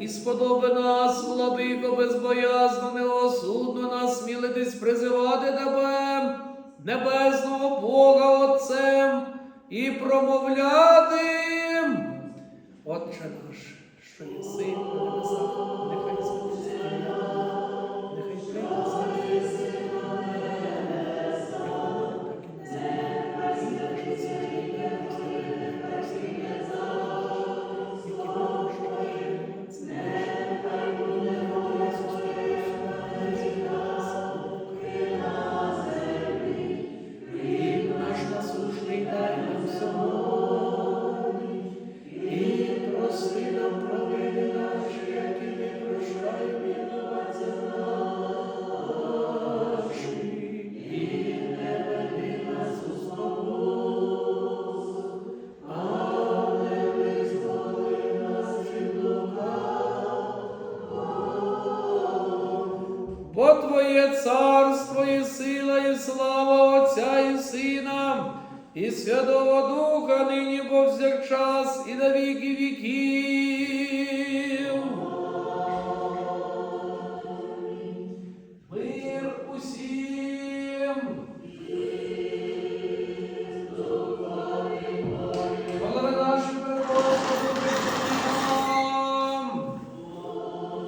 і сподоби нас, владико, безбоязно, неосудно нас смілитись призивати Тебе, небесного Бога Отцем, і промовляти: Отче наш, що єси на небесах, нехай святиться ім'я Твоє, нехай прийде царство Твоє, як на небі, так і на землі. Хліб наш насущний дай нам сьогодні, і прости нам наші, які ми прощаємо винуватцям нашим, і не веди нас у спокусу, але звільни нас від лукавого. Хліб наш насущний дай нам сьогодні, і прости нам провини наші, які ми прощаємо винуватцям нашим, і не веди нас у спокусу, але визволи нас від лукавого. Бо Твоє царство і сила, і слава Отця і Сина, і Святого Духа, нині повсякчас, і на віки віків.